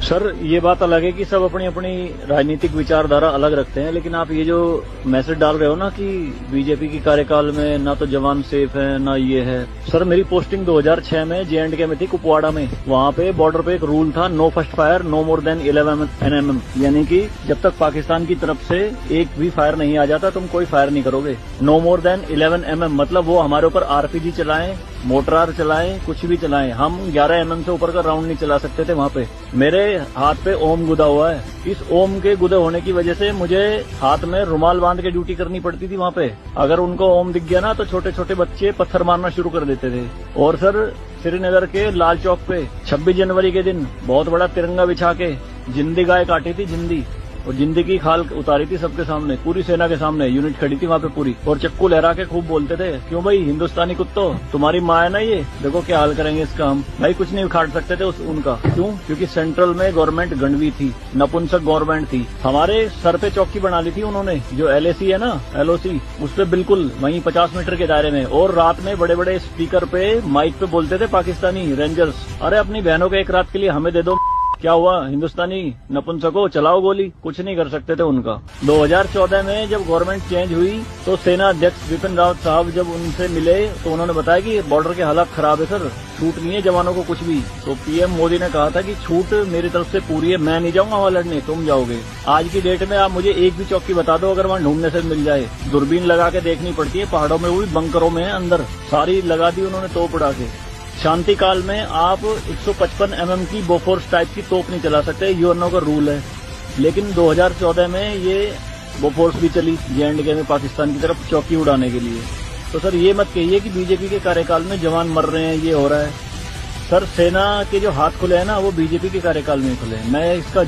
Sir ये बात अलग है कि सब अपनी अपनी राजनीतिक विचारधारा अलग रखते हैं, लेकिन आप ये जो मैसेज डाल रहे हो ना कि बीजेपी की कार्यकाल में ना तो जवान सेफ है ना ये है। सर मेरी पोस्टिंग 2006 में J&K में थी, कुपवाड़ा में। वहाँ पे बॉर्डर पे एक रूल था, no first fire no more than 11 NM, यानी कि जब तक पाकिस्तान की तरफ से एक भी फायर नहीं आ जाता तुम कोई फायर नहीं करोगे। नो मोर देन 11 MM मतलब वो हमारे ऊपर RPG चलाएं, मोटरार चलाएं, कुछ भी चलाएं, हम 11 MM से ऊपर का राउंड नहीं चला सकते थे वहाँ पे। मेरे हाथ पे ओम गुदा हुआ है। इस ओम के गुदे होने की वजह से मुझे हाथ में रुमाल बांध के ड्यूटी करनी पड़ती थी वहाँ पे। अगर उनको ओम दिख गया ना तो छोटे छोटे बच्चे पत्थर मारना शुरू कर देते थे। और सर श्रीनगर के लाल चौक पे 26 जनवरी के दिन बहुत बड़ा तिरंगा बिछा के जिंदी गाय काटी थी, जिंदी, और जिंदी की खाल उतारी थी सबके सामने, पूरी सेना के सामने यूनिट खड़ी थी वहाँ पे पूरी, और चक्कू लहरा के खूब बोलते थे, क्यों भाई हिंदुस्तानी कुत्तों, तुम्हारी माँ है ना ये, देखो क्या हाल करेंगे इसका हम। भाई कुछ नहीं उखाड़ सकते थे उनका। क्यों? क्योंकि सेंट्रल में गवर्नमेंट गंडवी थी, नपुंसक गवर्नमेंट थी। हमारे सर पे चौकी बना ली थी उन्होंने, जो LAC है ना, LOC, उस पे बिल्कुल वहीं 50 मीटर के दायरे में। और रात में बड़े बड़े स्पीकर पे माइक पे बोलते थे पाकिस्तानी रेंजर्स, अरे अपनी बहनों के एक रात के लिए हमें दे दो, क्या हुआ हिंदुस्तानी नपुंसको, चलाओ गोली। कुछ नहीं कर सकते थे उनका। 2014 में जब गवर्नमेंट चेंज हुई तो सेना अध्यक्ष बिपिन रावत साहब जब उनसे मिले तो उन्होंने बताया कि बॉर्डर के हालात खराब है सर, छूट नहीं है जवानों को कुछ भी। तो PM मोदी ने कहा था कि छूट मेरी तरफ से पूरी है, मैं नहीं जाऊंगा वहां लड़ने, तुम जाओगे। आज की डेट में आप मुझे एक भी चौकी बता दो अगर वहां ढूंढने से मिल जाए। दूरबीन लगा के देखनी पड़ती है, पहाड़ों में, वो भी बंकरों में अंदर, सारी लगा दी उन्होंने तोप उड़ा के। शांति काल में आप 155 MM की बोफोर्स टाइप की तोप नहीं चला सकते, यूएनओ का रूल है। लेकिन 2014 में ये बोफोर्स भी चली J&K में पाकिस्तान की तरफ चौकी उड़ाने के लिए। तो सर ये मत कहिए कि बीजेपी के कार्यकाल में जवान मर रहे हैं, ये हो रहा है। सर सेना के जो हाथ खुले हैं ना वो बीजेपी के कार्यकाल में खुले हैं। मैं इसका